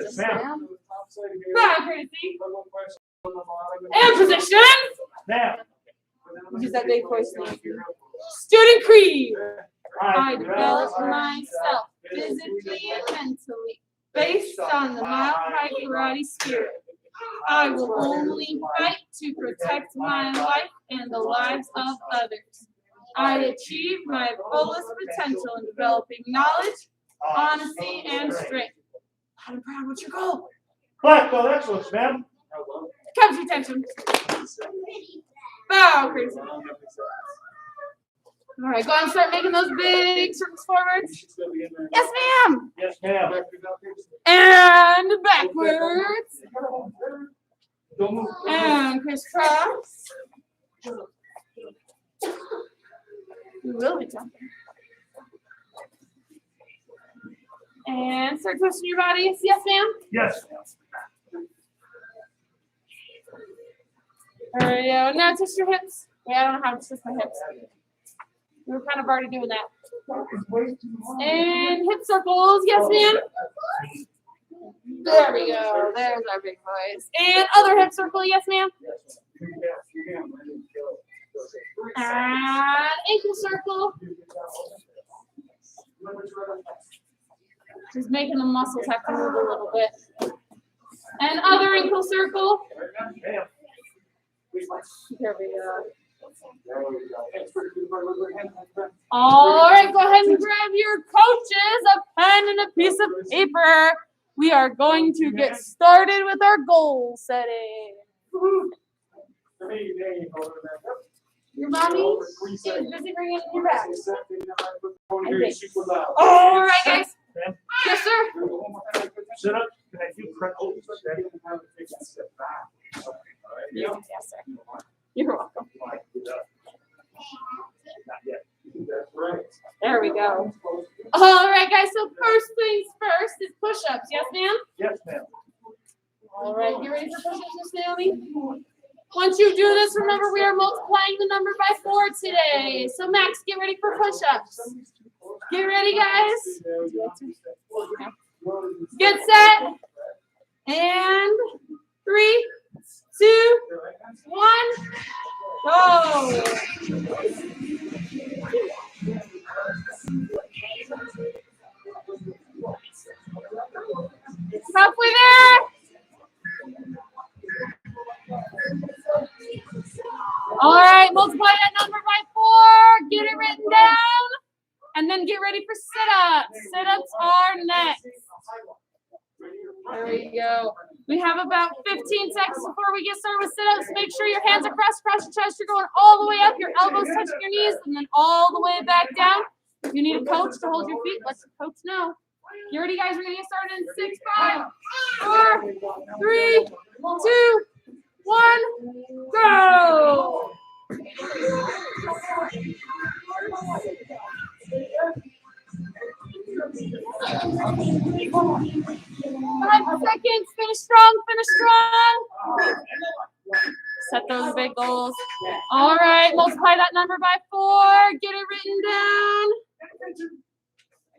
Yes, ma'am. Bye, Gracie. And position. Now. Use that big voice. Student creed. I develop myself physically and mentally based on the modified karate spirit. I will only fight to protect my life and the lives of others. I achieve my fullest potential in developing knowledge, honesty, and strength. I'm proud. What's your goal? Black belt excellence, ma'am. Capture attention. Bow, Gracie. All right, go ahead and start making those big circles forwards. Yes, ma'am. Yes, ma'am. And backwards. And crisscross. We will be jumping. And start twisting your bodies. Yes, ma'am. Yes. There you go. Now twist your hips. Yeah, I don't know how to twist my hips. We were kind of already doing that. And hip circles. Yes, ma'am. There we go. There's our big boys. And other hip circle. Yes, ma'am. And ankle circle. Just making the muscles have to move a little bit. And other ankle circle. Here we go. All right, go ahead and grab your coaches, a pen and a piece of paper. We are going to get started with our goal setting. Your mommy is busy bringing in your bag. All right, guys. Yes, sir. Sit up. Can I do pretzels? Yes, sir. You're welcome. There we go. All right, guys. So first things first is push-ups. Yes, ma'am? Yes, ma'am. All right. You ready for push-ups, Miss Naomi? Once you do this, remember we are multiplying the number by 4 today. So Max, get ready for push-ups. Get ready, guys. Get set. And 3, 2, 1, go. Halfway there. All right, multiply that number by 4. Get it written down. And then get ready for sit-ups. Sit-ups are next. There we go. We have about 15 seconds before we get started with sit-ups. Make sure your hands are crossed across your chest. You're going all the way up, your elbows touching your knees, and then all the way back down. If you need a coach to hold your feet, let your coach know. You ready, guys? We're going to get started in 6, 5, 4, 3, 2, 1, go! 5 seconds. Finish strong. Finish strong. Set those big goals. All right. Multiply that number by 4. Get it written down.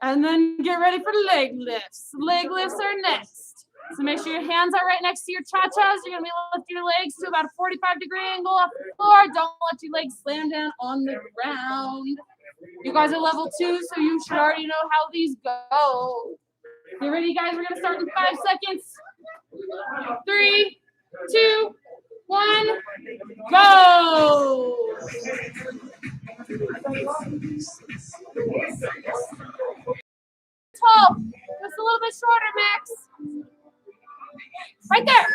And then get ready for leg lifts. Leg lifts are next. So make sure your hands are right next to your cha-chas. You're going to be lifting your legs to about a 45-degree angle off the floor. Don't let your legs slam down on the ground. You guys are level 2, so you should already know how these go. You ready, guys? We're going to start in 5 seconds. 3, 2, 1, go! Tall. Just a little bit shorter, Max. Right there.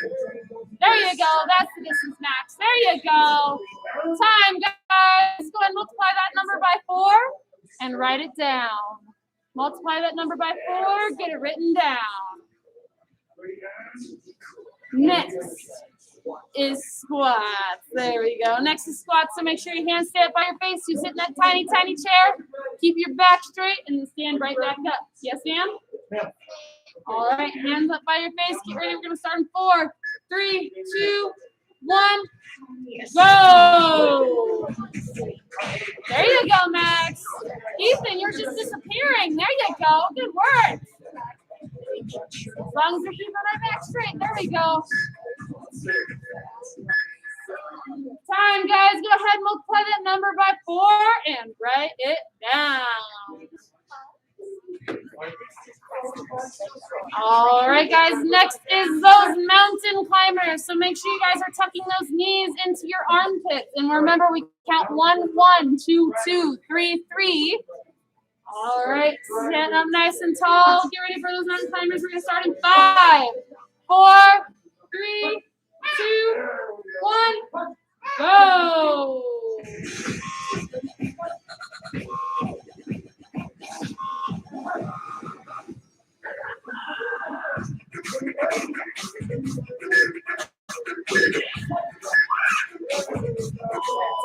There you go. That's the distance, Max. There you go. Time, guys. Go ahead and multiply that number by 4 and write it down. Multiply that number by 4. Get it written down. Next is squats. There we go. Next is squats. So make sure your hands stay up by your face. You sit in that tiny, tiny chair. Keep your back straight and then stand right back up. Yes, ma'am? All right. Hands up by your face. Get ready. We're going to start in 4, 3, 2, 1. Go! There you go, Max. Ethan, you're just disappearing. There you go. Good work. As long as we're keeping our back straight. There we go. Time, guys. Go ahead and multiply that number by 4 and write it down. All right, guys. Next is those mountain climbers. So make sure you guys are tucking those knees into your armpits. And remember, we count 1, 1, 2, 2, 3, 3. All right. Stand up nice and tall. Get ready for those mountain climbers. We're going to start in 5, 4, 3, 2, 1. Go!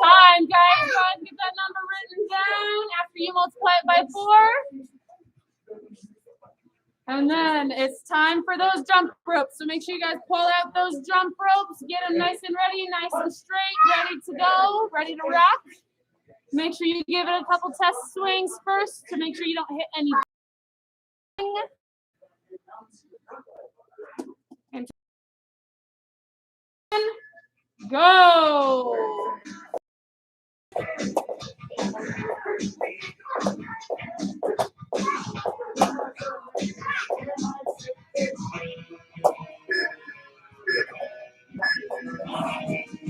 Time, guys. Go ahead and get that number written down after you multiply it by 4. And then it's time for those jump ropes. So make sure you guys pull out those jump ropes. Get them nice and ready, nice and straight, ready to go, ready to rock. Make sure you give it a couple test swings first to make sure you don't hit anything. And go!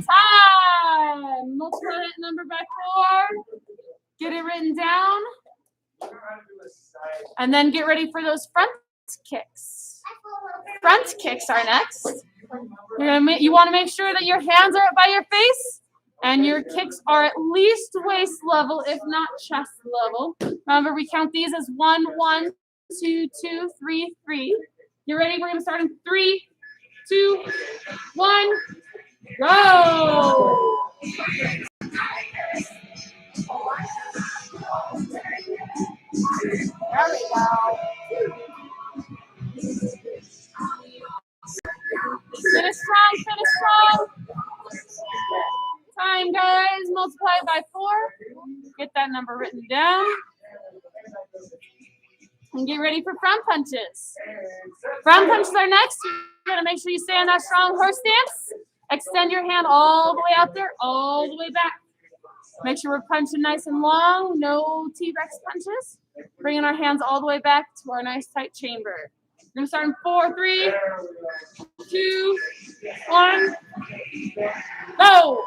Time! Multiply that number by 4. Get it written down. And then get ready for those front kicks. Front kicks are next. You want to make sure that your hands are up by your face and your kicks are at least waist level, if not chest level. Remember, we count these as 1, 1, 2, 2, 3, 3. You ready? We're going to start in 3, 2, 1, go! There we go. Finish strong, finish strong. Time, guys. Multiply by 4. Get that number written down. And get ready for front punches. Front punches are next. You're going to make sure you stay in that strong horse stance. Extend your hand all the way out there, all the way back. Make sure we're punching nice and long. No T-Rex punches. Bringing our hands all the way back to our nice tight chamber. We're going to start in 4, 3, 2, 1, go!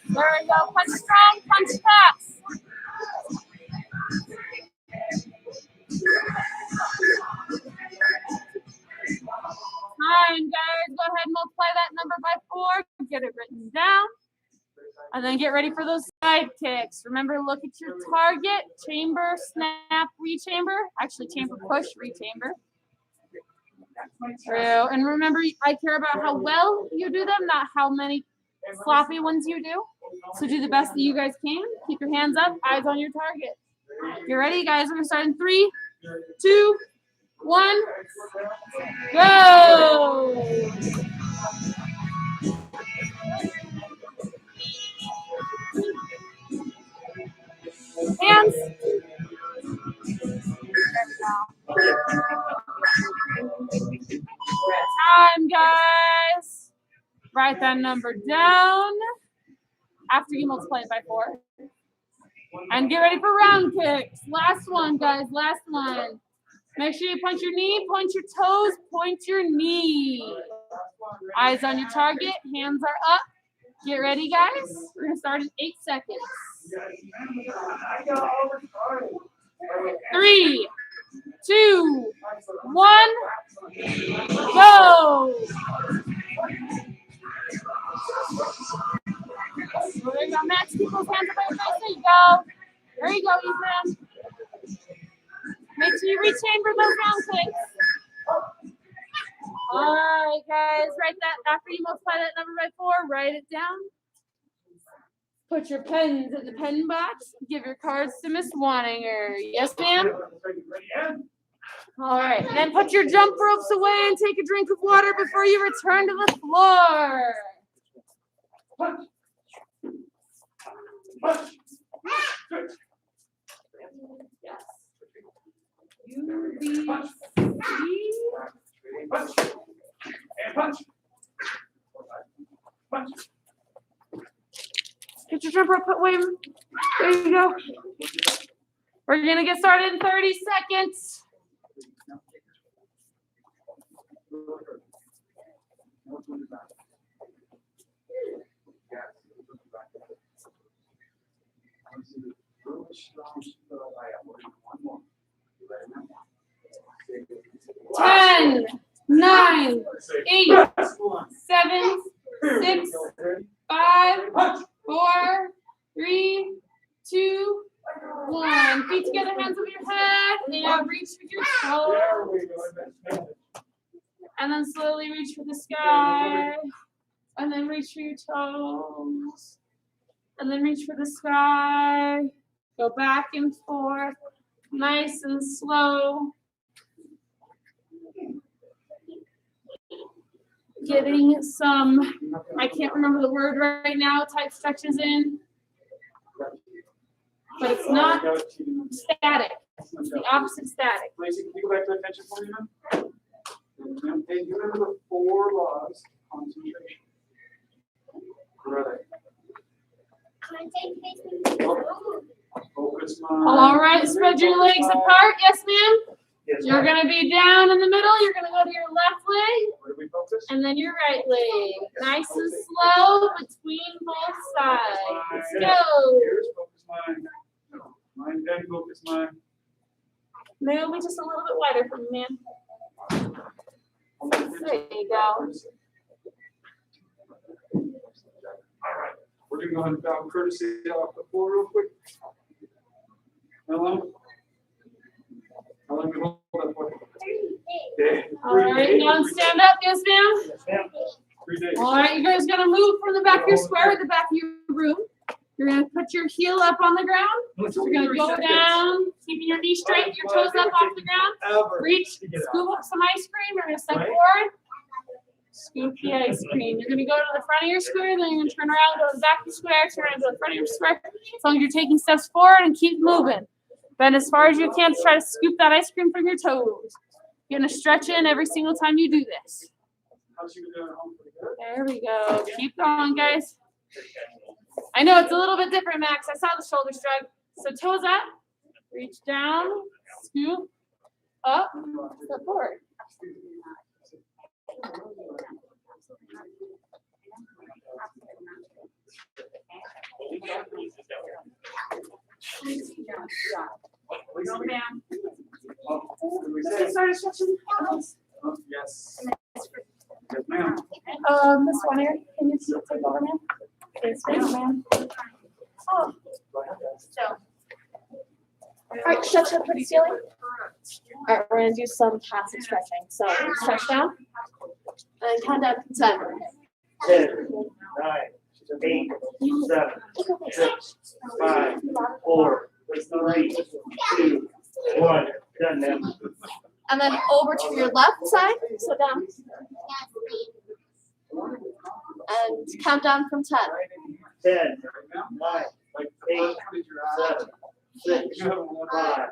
There we go. Punch strong, punch fast. Time, guys. Go ahead and multiply that number by 4. Get it written down. And then get ready for those side kicks. Remember, look at your target. Chamber, snap, rechamber. Actually, chamber, push, rechamber. True. And remember, I care about how well you do them, not how many sloppy ones you do. So do the best that you guys can. Keep your hands up, eyes on your target. You ready, guys? We're going to start in 3, 2, 1, go! Hands. Time, guys. Write that number down after you multiply it by 4. And get ready for round kicks. Last one, guys. Last one. Make sure you punch your knee, point your toes, point your knee. Eyes on your target. Hands are up. Get ready, guys. We're going to start in 8 seconds. 3, 2, 1, go! There you go, Max. Keep those hands up by your face. There you go. There you go, Ethan. Make sure you rechamber those round kicks. All right, guys. Write that after you multiply that number by 4. Write it down. Put your pens in the pen box. Give your cards to Miss Wanninger. Yes, ma'am? All right. Then put your jump ropes away and take a drink of water before you return to the floor. B, C. Punch. And punch. Punch. Get your jump rope, William. There you go. We're gonna get started in 30 seconds. Ten, 9, 8, 7, 6, 5, 4, 3, 2, 1. Feet together, hands over your head. And reach with your toes. And then slowly reach for the sky. And then reach for your toes. And then reach for the sky. Go back and forth. Nice and slow. Getting some, I can't remember the word right now, type stretches in. But it's not static. It's the opposite static. Lacey, can you go back to attention for me, ma'am? Hey, you remember the 4 laws of concentration? Right. Focus mind. All right, spread your legs apart. Yes, ma'am. Yes, You're ma'am. going to be down in the middle. You're going to go to your left leg Where do we focus? and then your right leg. Nice and slow between both sides. Let's go. Here's focus mind. Mind and focus mind. Move me just a little bit wider for me, man. There you go. All right. We're going to go ahead and bow courtesy off the floor real quick. Hello? How long we hold that for? Okay. All right, now stand up. Yes, ma'am. Yes, ma'am. 3 days. All right, you guys gonna move from the back of your square to the back of your room. You're gonna put your heel up on the ground. You're gonna go down, keeping your knees straight, your toes up off the ground. Ever. Reach, scoop up some ice cream. You're gonna step forward. Scoop the ice cream. You're gonna go to the front of your square, then you're gonna turn around, go to the back of the square, turn around to the front of your square. As long as you're taking steps forward and keep moving. Bend as far as you can to try to scoop that ice cream from your toes. You're gonna stretch in every single time you do this. How's you doing at home? Pretty good? There we go. Keep going, guys. I know it's a little bit different, Max. I saw the shoulder shrug. So toes up, reach down, scoop, up, step forward. Go down. Let's get started stretching. Yes. Yes, ma'am. This one here, can you take over, ma'am? Yes, ma'am. Oh. So. All right, stretch up for the ceiling. All right, we're gonna do some passive stretching. So stretch down and count down to 10. 10, 9, 8, 7, 6, 5, 4, 3, 2, 1. Done, ma'am. And then over to your left side, so down. And count down from 10. 10, 9, 8, 7, 6, 5,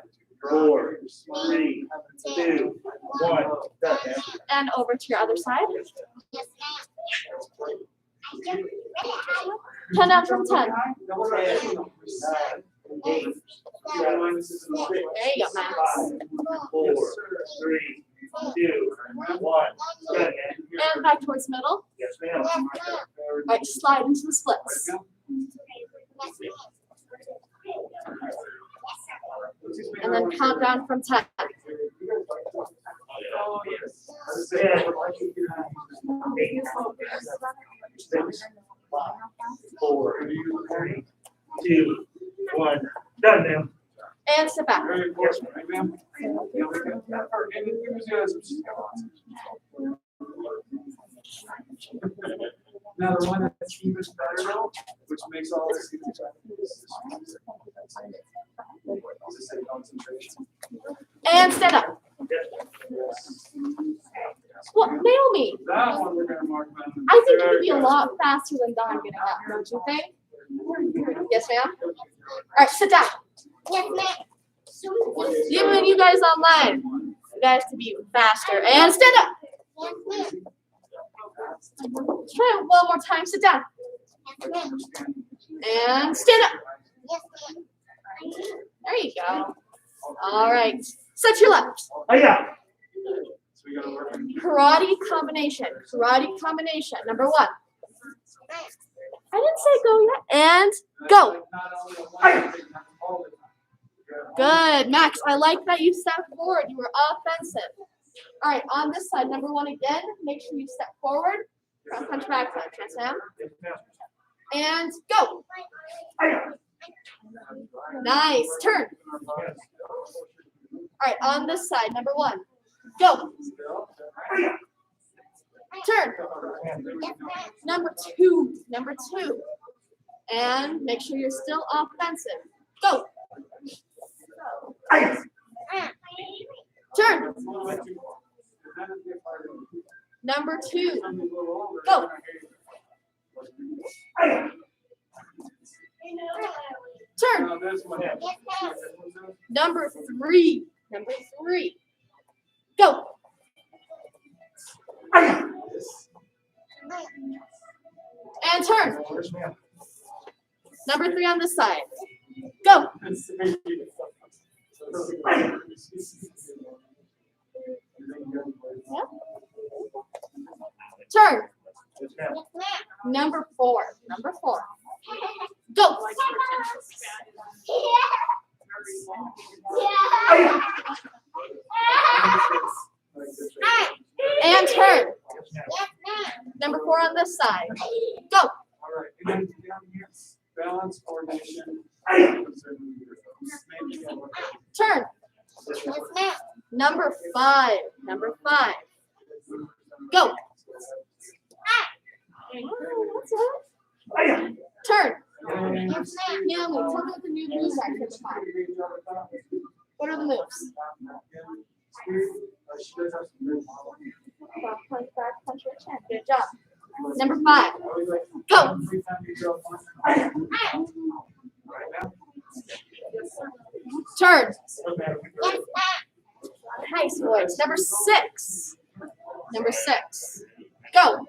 4, 3, 2, 1. Done, ma'am. And over to your other side. Count down from 10. 10, 9, 8, 7, 6, There you go, Max. 5, 4, 3, 2, 1. Done, ma'am. And back towards middle. Yes, ma'am. All right, slide into the splits. And then count down from 10. Oh, yes. 10, 8, 6, 5, 4, 3, 2, 1. Done, ma'am. And step back. Very important, right, ma'am? Now the one that's even better though, which makes all this even better. I'll just say concentration. And stand up. Yes. Well, Naomi, That one we're gonna mark down. I think you could be a lot faster than Don getting up, don't you think? Yes, ma'am. All right, sit down. Yes, ma'am. Even you guys online. You guys to be faster. And stand up. Let's try it one more time. Sit down. And stand up. There you go. All right. Set your left. Oh, yeah. Karate combination. Karate combination. Number 1. I didn't say go yet. And go. Good, Max. I like that you stepped forward. You were offensive. All right, on this side, number 1 again. Make sure you step forward. Punch back punch. Yes, ma'am. And go. Nice. Turn. All right, on this side, number 1. Go. Turn. Number 2. Number 2. And make sure you're still offensive. Go. Turn. Number 2. Go. Turn. Number 3. Number 3. Go. And turn. Number 3 on this side. Go. Yeah. Turn. Number 4. Number 4. Go. And turn. Number 4 on this side. Go. All right. And then down here, balance, coordination. Turn. Number 5. Number 5. Go. Oh, that's it. Turn. Yummy. Tell me what the new moves are for the 5. What are the moves? Punch back, punch your chin. Good job. Number 5. Go. Turn. Nice boys. Number 6. Number 6. Go.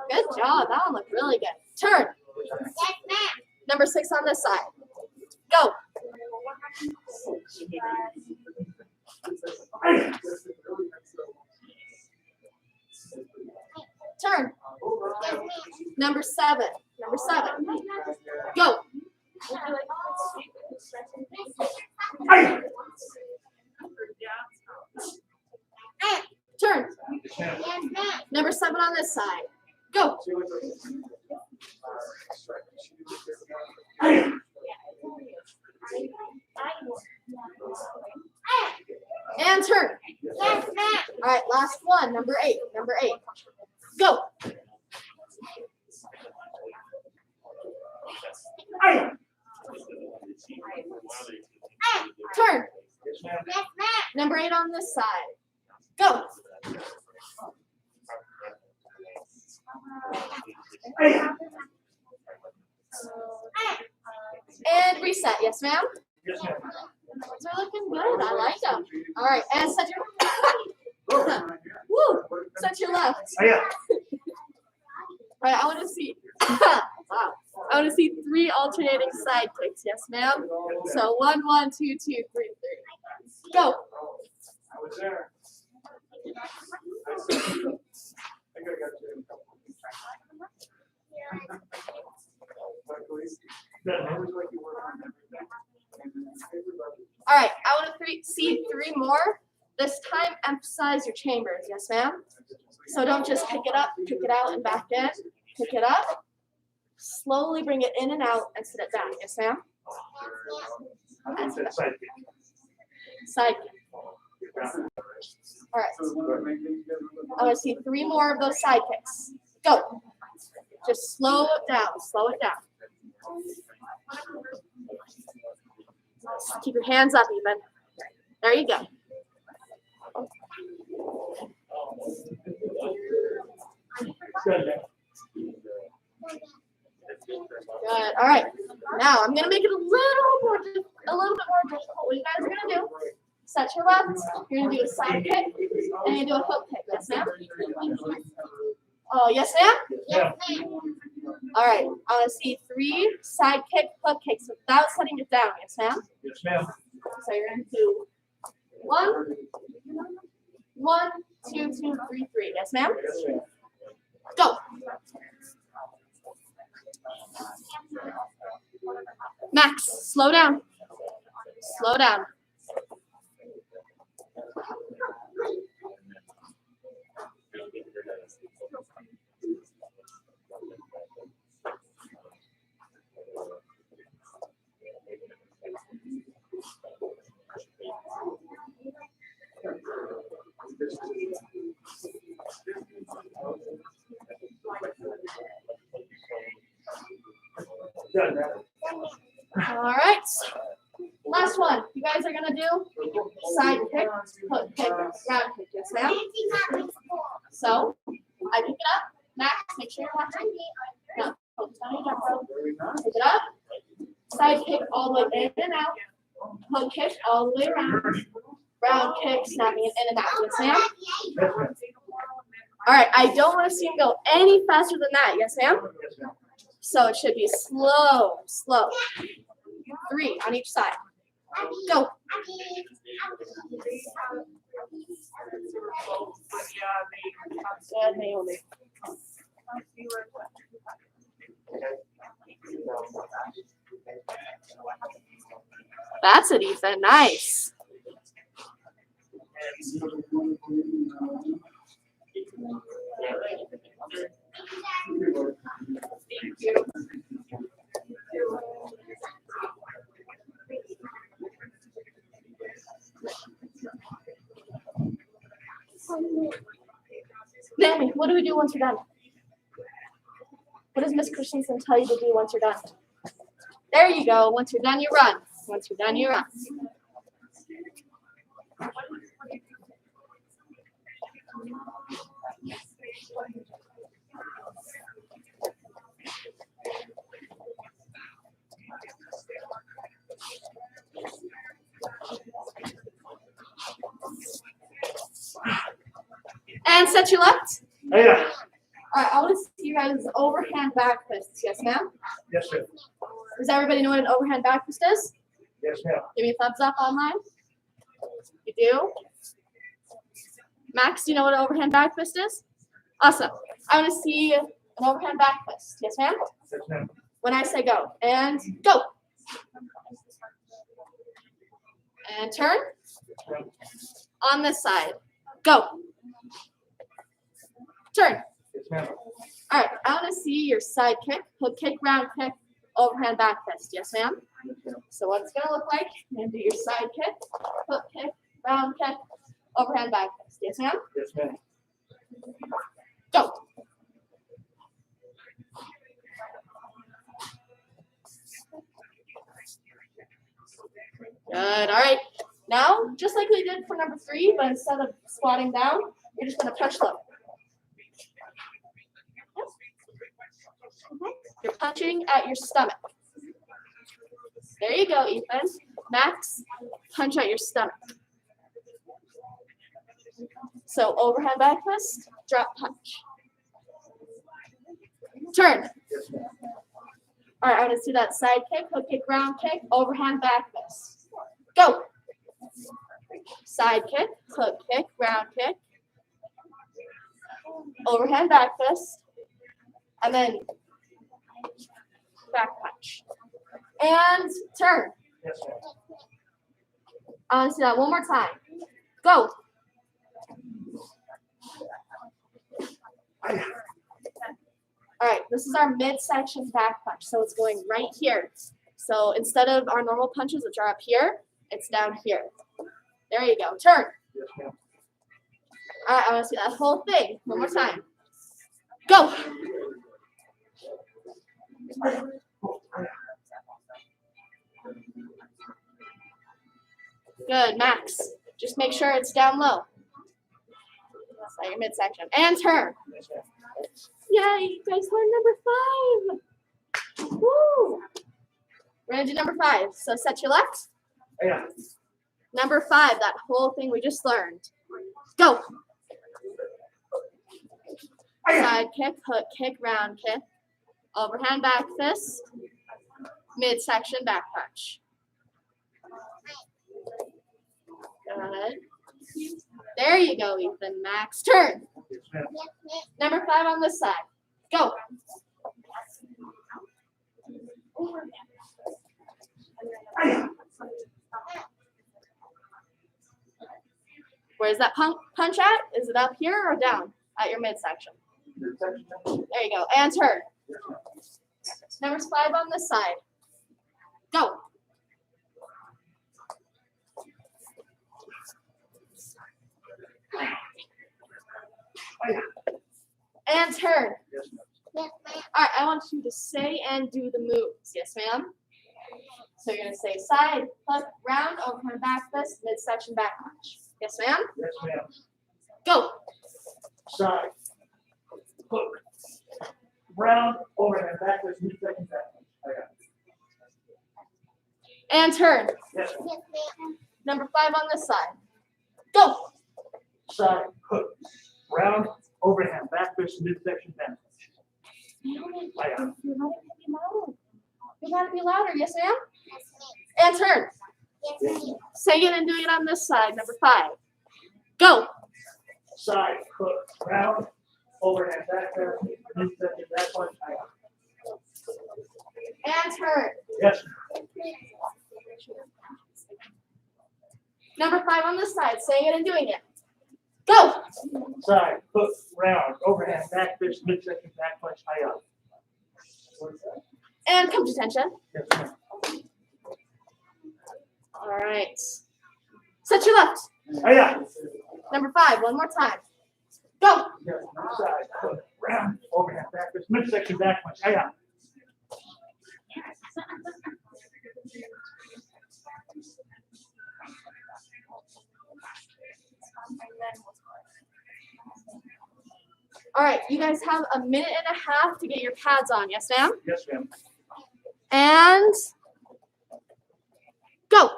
Good job. That one looked really good. Turn. Number 6 on this side. Go. Turn. Number 7. Number 7. Go. Turn. Number 7 on this side. Go. And turn. All right, last one. Number 8. Number 8. Go. Turn. Number 8 on this side. Go. And reset. Yes, ma'am? Yes, ma'am. Those are looking good. I like them. All right, and set your woo. Set your left. Oh, yeah. All right, I want to see. Wow. I want to see 3 alternating side kicks. Yes, ma'am. So 1, 1, 2, 2, 3, 3. Go. I was there. I think I got you in a couple. All right, I want to see 3 more. This time, emphasize your chambers. Yes, ma'am. So don't just pick it up, kick it out, and back in. Pick it up. Slowly bring it in and out and sit it back. Yes, ma'am. Side kick. All right. I want to see 3 more of those side kicks. Go. Just slow it down. Slow it down. Just keep your hands up even. There you go. Good. All right. Now I'm gonna make it a little bit more difficult. What you guys are gonna do? Set your left. You're gonna do a side kick, and you're gonna do a hook kick. Yes, ma'am. Oh, yes, ma'am. Yeah. All right. I want to see 3 side kick hook kicks without setting it down. Yes, ma'am. Yes, ma'am. So you're gonna do 1, 1, 2, 2, 3, 3. Yes, ma'am. Yes, ma'am. Go. Max, slow down. Slow down. Done. All right. Last one. You guys are gonna do side kick, hook kick, round kick. Yes, ma'am. So I pick it up. Max, make sure you're watching. No, focus on your jump rope. Pick it up. Side kick all the way in and out. Hook kick all the way around. Round kick, snapping it in and out. Yes, ma'am. Yes, ma'am. All right. I don't want to see him go any faster than that. Yes, ma'am. Yes, ma'am. So it should be slow, slow. 3 on each side. Go. Good, Naomi. That's it, Ethan. Nice. Naomi, what do we do once you're done? What does Miss Christensen tell you to do once you're done? There you go. Once you're done, you run. Once you're done, you run. And set your left. Oh, yeah. All right, I want to see you guys overhand back fists. Yes, ma'am? Yes, ma'am. Does everybody know what an overhand back fist is? Yes, ma'am. Give me a thumbs up online. You do? Max, do you know what an overhand back fist is? Awesome. I want to see an overhand back fist. Yes, ma'am? Yes, ma'am. When I say go. And go. And turn. Yes, ma'am. On this side. Go. Turn. Yes, ma'am. All right, I want to see your side kick, hook kick, round kick, overhand back fist. Yes, ma'am? Yes, ma'am. So what it's going to look like, you're going to do your side kick, hook kick, round kick, overhand back fist. Yes, ma'am? Yes, ma'am. Go. Good. All right. Now, just like we did for number 3, but instead of squatting down, you're just going to punch low. You're punching at your stomach. There you go, Ethan. Max, punch at your stomach. So overhand back fist, drop punch. Turn. Yes, ma'am. All right, I want to see that side kick, hook kick, round kick, overhand back fist. Go. Side kick, hook kick, round kick, overhand back fist, and then back punch. And turn. Yes, ma'am. I want to see that one more time. Go. All right, this is our midsection back punch. So it's going right here. So instead of our normal punches, which are up here, it's down here. There you go. Turn. Yes, ma'am. All right, I want to see that whole thing one more time. Go. Good, Max. Just make sure it's down low. So your midsection. And turn. Yes, ma'am. Yay, you guys learned number 5. Woo! We're gonna do number 5. So set your left. Yeah. Number 5, that whole thing we just learned. Go. Side kick, hook kick, round kick. Overhand back fist. Midsection back punch. Good. There you go, Ethan. Max, turn. Yes, ma'am. Number 5 on this side. Go. Where's that punch at? Is it up here or down at your midsection? Midsection. There you go. And turn. Number 5 on this side. Go. And turn. Yes, ma'am. All right, I want you to say and do the moves. Yes, ma'am. So you're going to say side, hook, round, overhand back fist, midsection back punch. Yes, ma'am. Yes, ma'am. Go. Side. Hook. Round. Overhand backwards. Midsection backwards. I got it. And turn. Yes, ma'am. Number 5 on this side. Go. Side. Hook. Round. Overhand backwards. Midsection backwards. I got it. You gotta be louder. Yes, ma'am. And turn. Say it and doing it on this side. Number 5. Go. Side. Hook. Round. Overhand backwards. Midsection backwards. I got it. And turn. Yes, ma'am. Number 5 on this side. Saying it and doing it. Go. Side. Hook. Round. Overhand backwards. Midsection back punch. I got it. And come to attention. Yes, ma'am. All right. Set your left. I got it. Number 5. One more time. Go. Yes, side. Hook. Round. Overhand backwards. Midsection back punch. I got it. All right. You guys have a minute and a half to get your pads on. Yes, ma'am. Yes, ma'am. And go.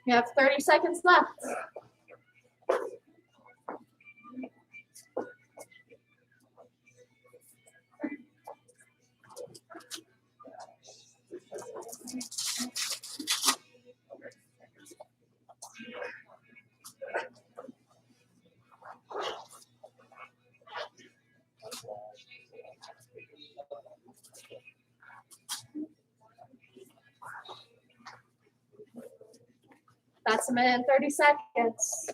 You have 30 seconds left. That's a minute and 30 seconds.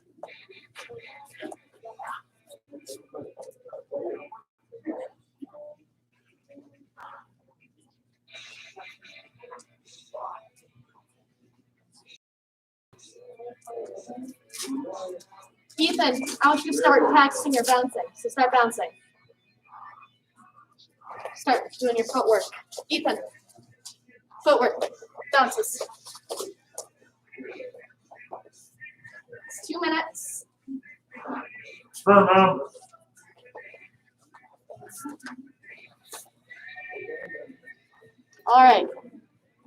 Ethan, I want you to start practicing your bouncing. So start bouncing. Start doing your footwork. Ethan, footwork, bounces. It's 2 minutes. All right.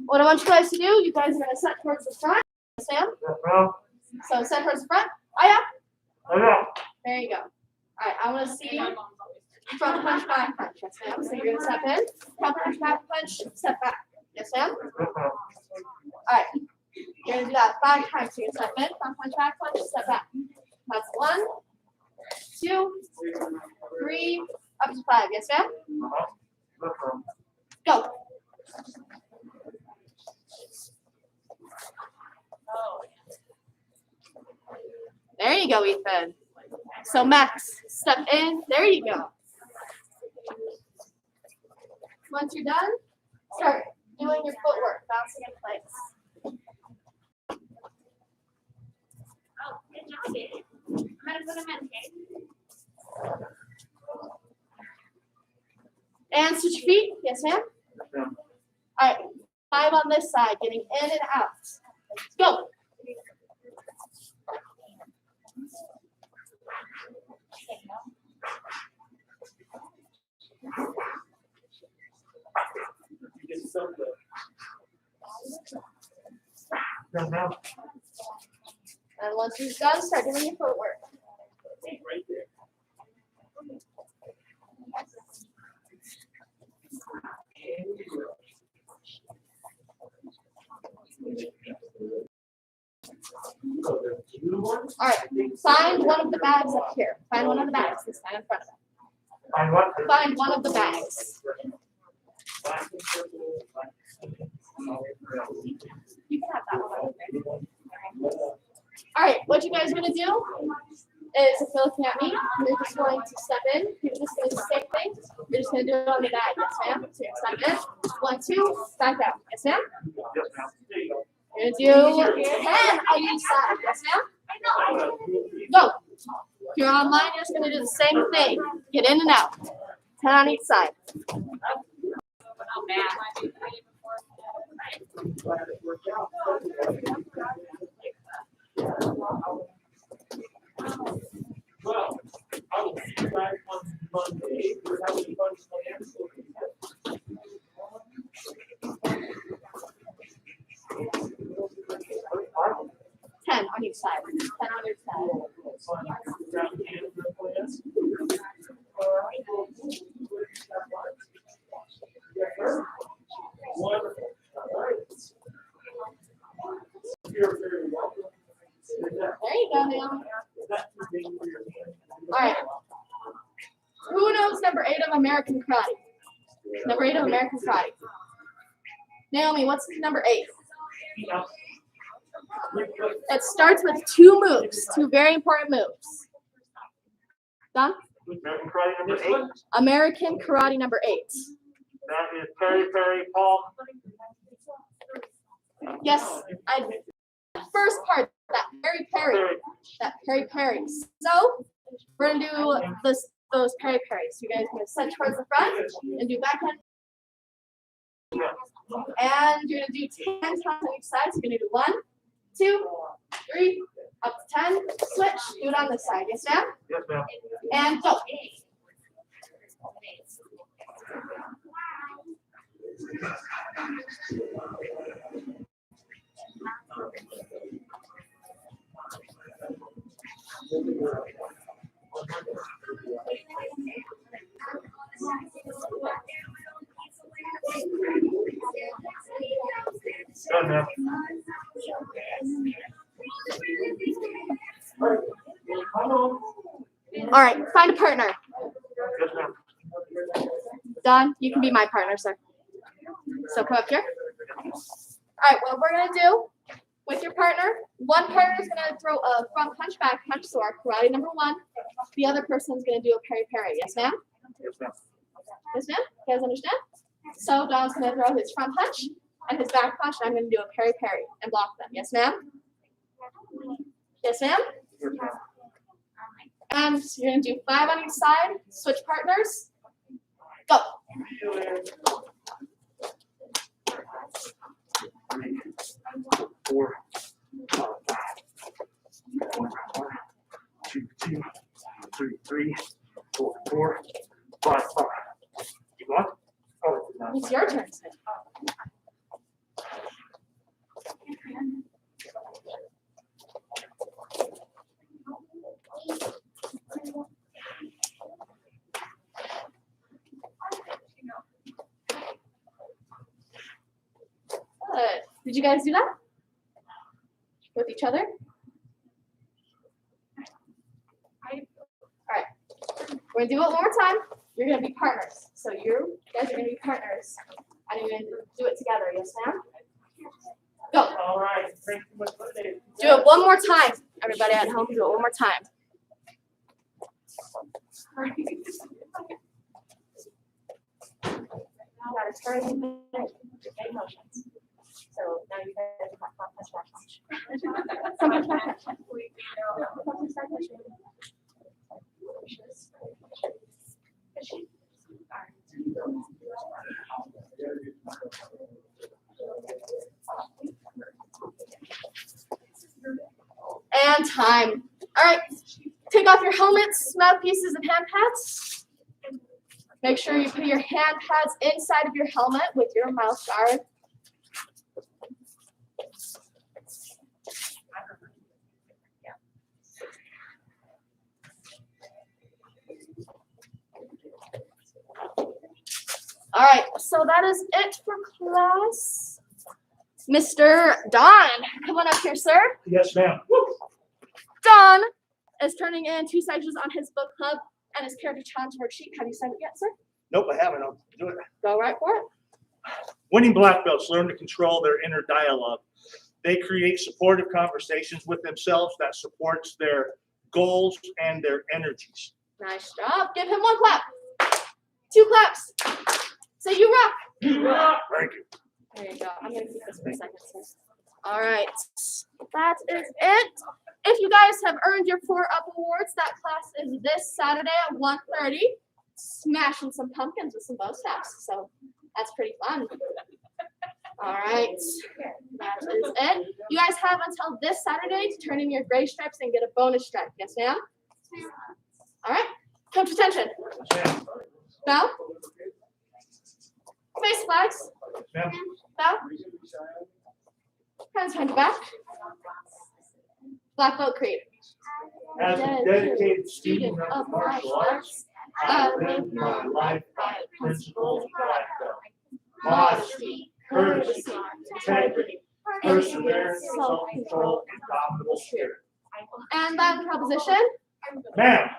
What I want you guys to do, you guys are going to set towards the front. Sam? So set towards the front. There you go. All right, I want to see front punch, back punch. Yes, ma'am. So you're going to step in. Front punch, back punch, step back. Yes, ma'am. All right. You're gonna do that 5 times. So you're gonna step in, front punch, back punch, step back. That's 1, 2, 3, up to 5. Yes, ma'am? Go. There you go, Ethan. So Max, step in. There you go. Once you're done, start doing your footwork, bouncing in place. Oh, good job, baby. I'm gonna put them in, okay? And switch your feet. Yes, ma'am? All right. 5 on this side, getting in and out. Let's go. And once you're done, start doing your footwork. All right, find one of the bags up here. Find one of the bags this time in front of them. Find what? Find one of the bags. You can have that one over there. All right, what you guys are gonna do is, if you're looking at me, you're just going to step in. You're just gonna do the same thing. You're just gonna do it on the bag. Yes, ma'am. So you're gonna step in. 1, 2, back out. Yes, ma'am. You're gonna do 10 on each side. Yes, ma'am. Go. If you're online, you're just gonna do the same thing. Get in and out. 10 on each side. Oh, man. Well, I will see you back on Monday. We're having fun plans. 10 on each side. 10 on each side. Wonderful. All right. You're very welcome. There you go, Naomi. All right. Who knows number 8 of American Karate? Number 8 of American Karate. Naomi, what's number 8? It starts with 2 moves, 2 very important moves. Don? American Karate number 8. American Karate number 8. That is Perry, Paul. Yes, first part, that Perry. So we're gonna do those Perry. So you guys are gonna set towards the front and do backhand. And you're gonna do 10 times on each side. So you're gonna do 1, 2, 3, up to 10. Switch. Do it on this side. Yes, ma'am. Yes, ma'am. And go. Done, ma'am. All right, find a partner. Yes, ma'am. Don, you can be my partner, sir. So come up here. All right, what we're gonna do with your partner, one partner is gonna throw a front punch, back punch, so our karate number 1. The other person is gonna do a Perry. Yes, ma'am? Yes, ma'am. Yes, ma'am? You guys understand? So Don's gonna throw his front punch and his back punch, and I'm gonna do a Perry and block them. Yes, ma'am? Yes, ma'am? Yes, ma'am. And you're gonna do 5 on each side, switch partners. Go. 3, 4, 5. 2, 2, 3, 3, 4, 4, 5, 5. You want? Oh, no. It's your turn, sir. Good. Did you guys do that? With each other? Alright. We're gonna do it one more time. You're gonna be partners. So you guys are gonna be partners. And you're gonna do it together, yes ma'am? Go. All right. Thank you much for that. Do it one more time. Everybody at home, do it one more time. Now gotta turn and make motions. So now you guys have not much back punch. So much back punch. And time. All right. Take off your helmets, mouthpieces, and hand pads. Make sure you put your hand pads inside of your helmet with your mouth guard. All right, so that is it for class. Mr. Don, come on up here, sir. Yes, ma'am. Don is turning in 2 sections on his book club and his character challenge worksheet. Have you signed it yet, sir? Nope, I haven't. I'll do it. Go right for it. Winning black belts learn to control their inner dialogue. They create supportive conversations with themselves that supports their goals and their energies. Nice job. Give him 1 clap. 2 claps. Say you rock. Thank you. There you go. I'm going to keep this for a second, sir. All right. That is it. If you guys have earned your 4-Up awards, that class is this Saturday at 1:30. Smashing some pumpkins with some bow staffs. So that's pretty fun. All right. That is it. You guys have until this Saturday to turn in your gray stripes and get a bonus stripe. Yes, ma'am? All right. Coach, attention. Bow. Face flags. Ma'am. Bow. Hands behind your back. Black belt creed. As a dedicated student of martial arts, I live my life by the principles of black belt. Modesty, courtesy, integrity, perseverance, self-control, indomitable spirit. And that proposition. Ma'am,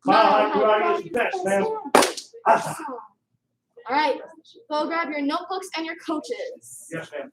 my karate is the best, ma'am. All right. Go grab your notebooks and your coaches. Yes, ma'am.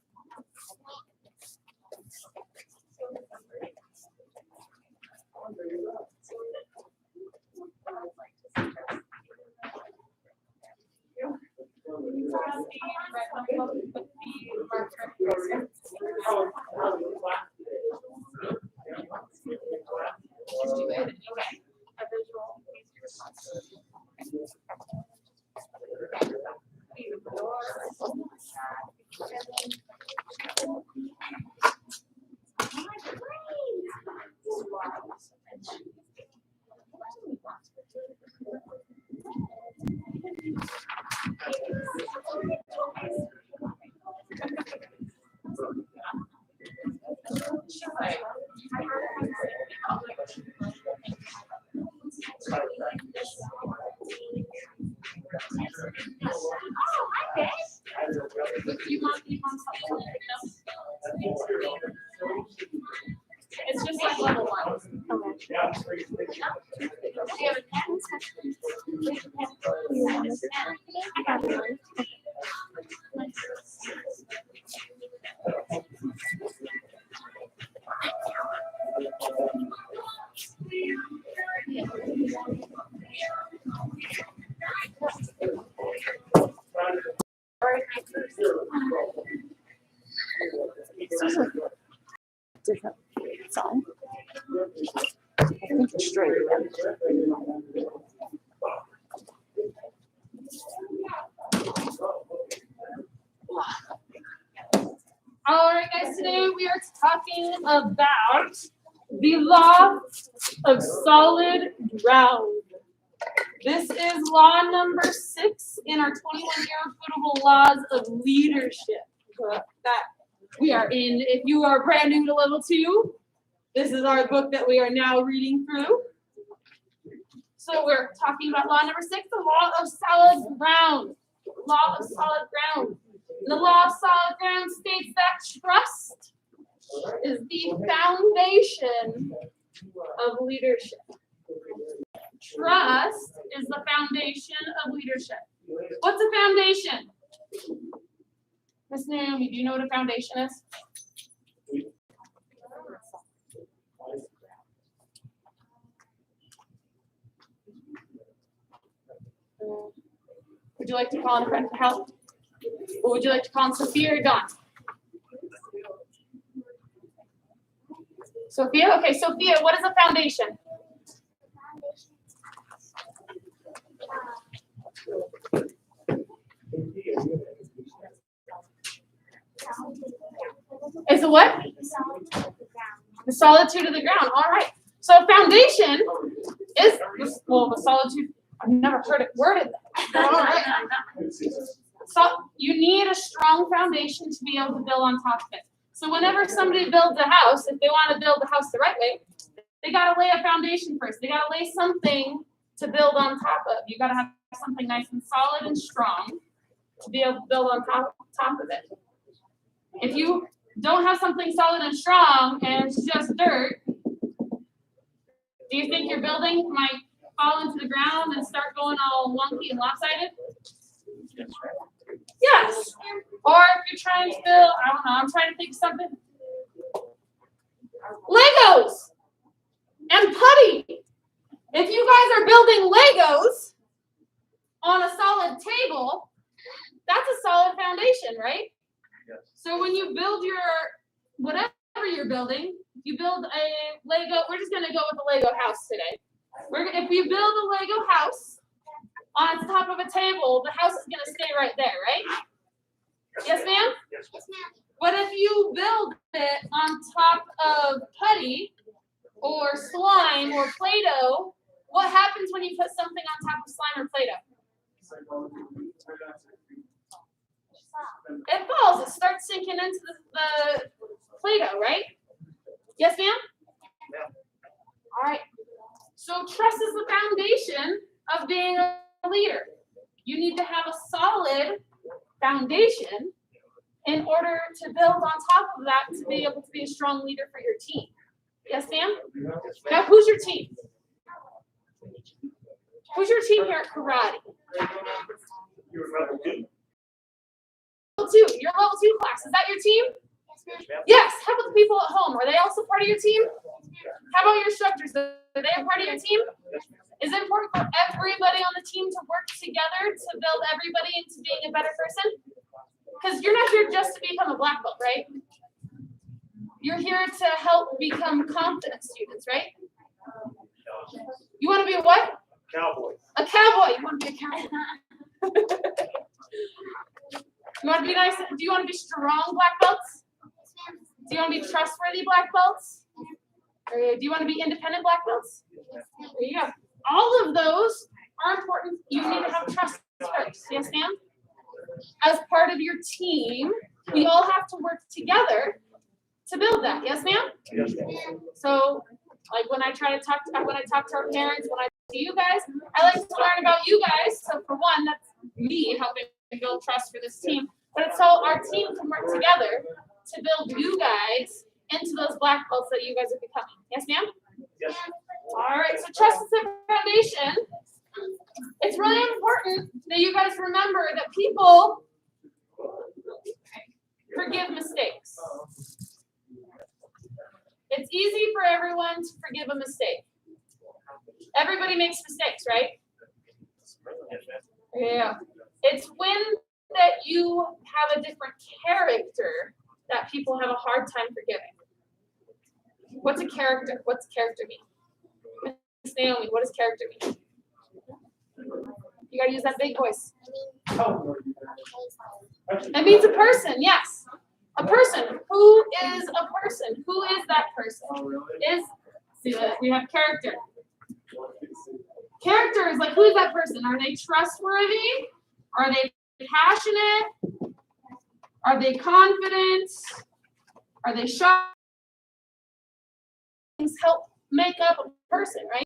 It's just like level 1. Different song. I think it's straight. All right, guys, today we are talking about the law of solid ground. This is law number 6 in our 21 irrefutable laws of leadership that we are in. If you are brand new to level 2, this is our book that we are now reading through. So we're talking about law number 6, the law of solid ground. Law of solid ground. The law of solid ground states that trust is the foundation of leadership. Trust is the foundation of leadership. What's a foundation? Miss Naomi, do you know what a foundation is? Would you like to call on a friend for help? Or would you like to call on Sophia or Dawn? Sophia? Okay, Sophia, what is a foundation? Is a what? The solitude of the ground. All right. So foundation is, well, the solitude. I've never heard it worded that. All right. So you need a strong foundation to be able to build on top of it. So whenever somebody builds a house, if they want to build the house the right way, they got to lay a foundation first. They got to lay something to build on top of. You got to have something nice and solid and strong to be able to build on top of it. If you don't have something solid and strong and it's just dirt, do you think your building might fall into the ground and start going all wonky and lopsided? Yes. Or if you're trying to build, I don't know, I'm trying to think of something. Legos and putty. If you guys are building Legos on a solid table, that's a solid foundation, right? Yes. So when you build your, whatever you're building, you build a Lego, we're just going to go with the Lego house today. If we build a Lego house on top of a table, the house is going to stay right there, right? Yes, ma'am? Yes. Yes, ma'am. But if you build it on top of putty or slime or Play-Doh, what happens when you put something on top of slime or Play-Doh? It falls. It starts sinking into the Play-Doh, right? Yes, ma'am? Yeah. All right. So trust is the foundation of being a leader. You need to have a solid foundation in order to build on top of that to be able to be a strong leader for your team. Yes, ma'am? Now, who's your team? Who's your team here at karate? You're level 2. Level 2. Your level 2 class. Is that your team? Yes. How about the people at home? Are they also part of your team? How about your instructors? Are they a part of your team? Is it important for everybody on the team to work together to build everybody into being a better person? Because you're not here just to become a black belt, right? You're here to help become confident students, right? You want to be a what? Cowboy. A cowboy. You want to be a cowboy. You want to be nice? Do you want to be strong black belts? Do you want to be trustworthy black belts? Or do you want to be independent black belts? There you go. All of those are important. You need to have trust first. Yes, ma'am? As part of your team, we all have to work together to build that. Yes, ma'am? Yes, ma'am. So, like when I talk to our parents, when I talk to you guys, I like to learn about you guys. So for one, that's me helping build trust for this team. But it's so our team can work together to build you guys into those black belts that you guys are becoming. Yes, ma'am? Yes. All right, so trust is the foundation. It's really important that you guys remember that people forgive mistakes. It's easy for everyone to forgive a mistake. Everybody makes mistakes, right? Yeah. It's when that you have a different character that people have a hard time forgiving. What's a character? What's character mean? Miss Naomi, what does character mean? You gotta use that big voice. It means a person, yes. A person. Who is a person? Who is that person? We have character. Character is like, who is that person? Are they trustworthy? Are they passionate? Are they confident? Are they shy? Things help make up a person, right?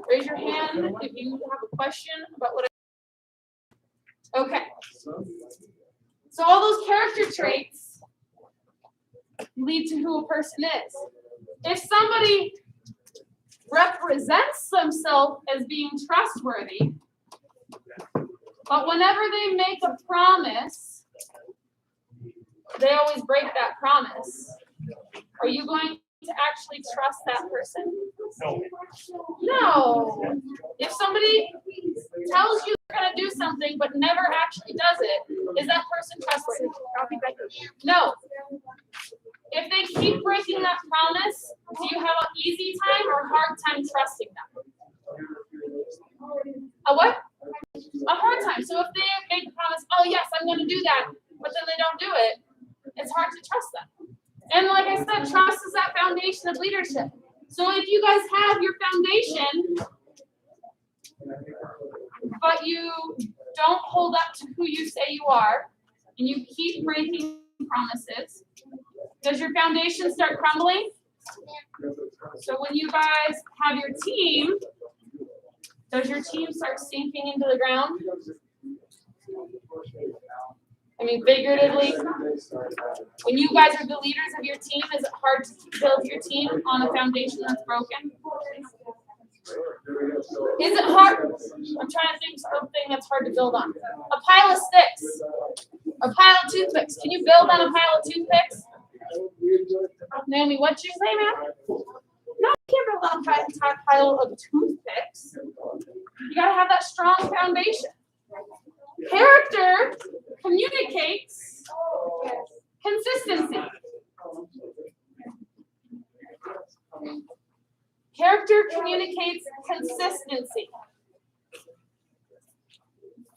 Raise your hand if you have a question about what Okay. So all those character traits lead to who a person is. If somebody represents themselves as being trustworthy, but whenever they make a promise, they always break that promise, are you going to actually trust that person? No. If somebody tells you they're going to do something but never actually does it, is that person trustworthy? No. If they keep breaking that promise, do you have an easy time or hard time trusting them? A what? A hard time. So if they make a promise, oh yes, I'm going to do that, but then they don't do it, it's hard to trust them. And like I said, trust is that foundation of leadership. So if you guys have your foundation, but you don't hold up to who you say you are, and you keep breaking promises, does your foundation start crumbling? So when you guys have your team, does your team start sinking into the ground? I mean, figuratively, when you guys are the leaders of your team, is it hard to build your team on a foundation that's broken? Is it hard? I'm trying to think of something that's hard to build on. A pile of sticks. A pile of toothpicks. Can you build on a pile of toothpicks? Naomi, what'd you say, man? No, you can't build on a pile of toothpicks. You gotta have that strong foundation. Character communicates consistency. Character communicates consistency.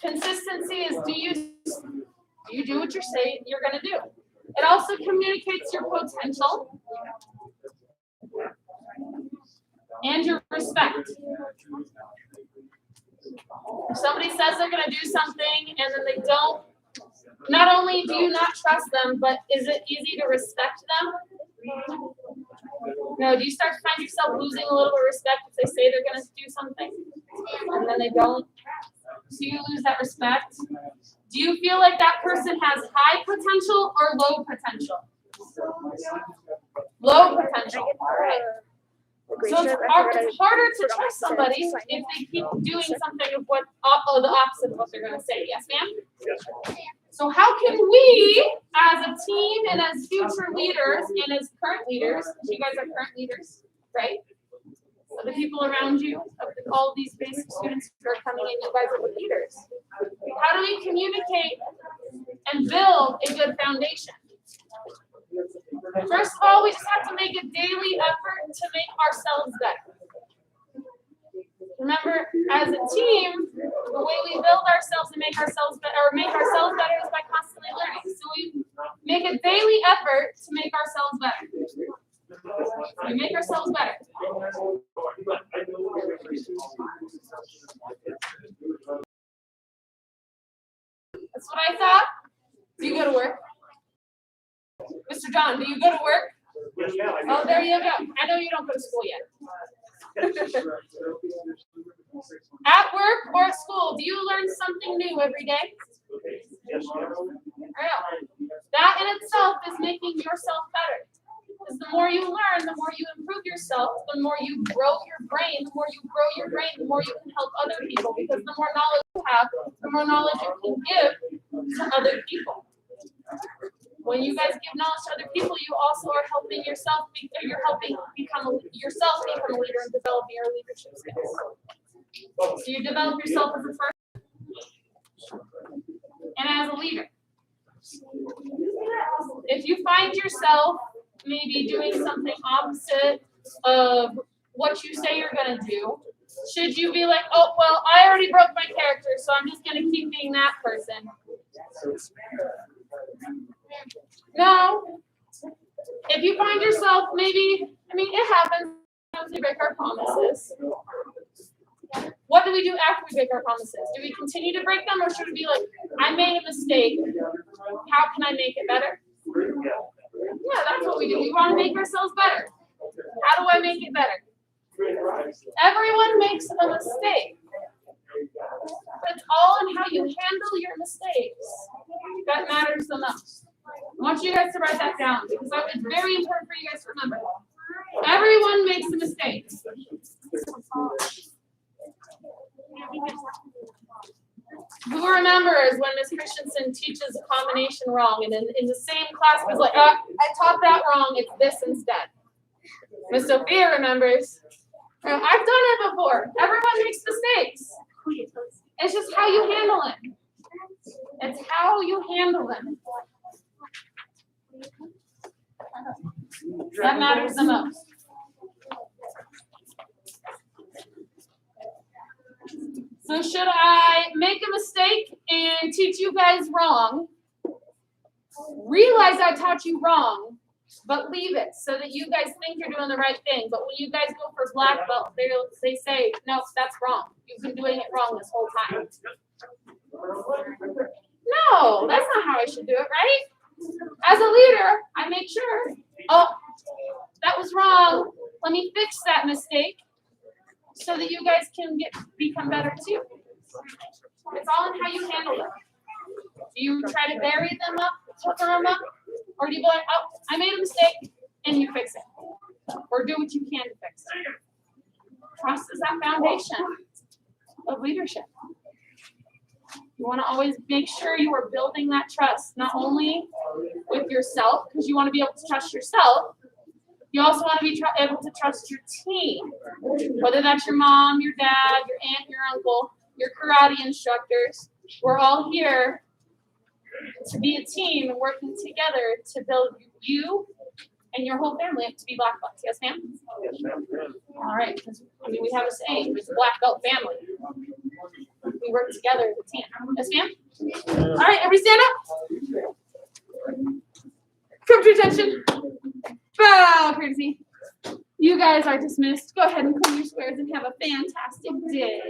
Consistency is do you do what you say you're going to do. It also communicates your potential and your respect. If somebody says they're going to do something and then they don't, not only do you not trust them, but is it easy to respect them? No, do you start to find yourself losing a little bit of respect if they say they're going to do something and then they don't? So you lose that respect. Do you feel like that person has high potential or low potential? Low potential. All right. So it's harder to trust somebody if they keep doing something of what the opposite of what they're going to say. Yes, ma'am? Yes. So how can we, as a team and as future leaders and as current leaders, you guys are current leaders, right? So the people around you, all these basic students who are coming in, you guys are the leaders. How do we communicate and build a good foundation? First of all, we just have to make a daily effort to make ourselves better. Remember, as a team, the way we build ourselves and make ourselves better, is by constantly learning. So we make a daily effort to make ourselves better. We make ourselves better. That's what I thought. Do you go to work? Mr. John, do you go to work? Oh, there you go. I know you don't go to school yet. At work or at school, do you learn something new every day? That in itself is making yourself better. Because the more you learn, the more you improve yourself, the more you grow your brain, the more you can help other people. Because the more knowledge you have, the more knowledge you can give to other people. When you guys give knowledge to other people, you also are helping yourself, you're helping become a leader and developing your leadership skills. So you develop yourself as a person and as a leader. If you find yourself maybe doing something opposite of what you say you're going to do, should you be like, oh, well, I already broke my character, so I'm just going to keep being that person? No. If you find yourself it happens. Sometimes we break our promises. What do we do after we break our promises? Do we continue to break them, or should we be like, I made a mistake. How can I make it better? Yeah, that's what we do. We want to make ourselves better. How do I make it better? Everyone makes a mistake. But it's all in how you handle your mistakes that matters the most. I want you guys to write that down because it's very important for you guys to remember. Everyone makes a mistake. Who remembers when Miss Christensen teaches a combination wrong and in the same class was like, I taught that wrong, it's this instead. Miss Sophia remembers. I've done it before. Everyone makes mistakes. It's just how you handle it. It's how you handle them. That matters the most. So should I make a mistake and teach you guys wrong? Realize I taught you wrong, but leave it so that you guys think you're doing the right thing. But when you guys go for black belt, they say, no, that's wrong. You've been doing it wrong this whole time. No, that's not how I should do it, right? As a leader, I make sure, oh, that was wrong. Let me fix that mistake so that you guys can become better too. It's all in how you handle it. Do you try to bury them up, cover them up, or do you go like, oh, I made a mistake, and you fix it, or do what you can to fix it? Trust is that foundation of leadership. You want to always make sure you are building that trust, not only with yourself, because you want to be able to trust yourself. You also want to be able to trust your team, whether that's your mom, your dad, your aunt, your uncle, your karate instructors. We're all here to be a team and working together to build you and your whole family up to be black belts. Yes, ma'am? Yes, ma'am. All right. We have a saying, it's a black belt family. We work together as a team. Yes, ma'am? All right, everybody stand up. Come to attention. Bow, courtesy. You guys are dismissed. Go ahead and clean your squares and have a fantastic day.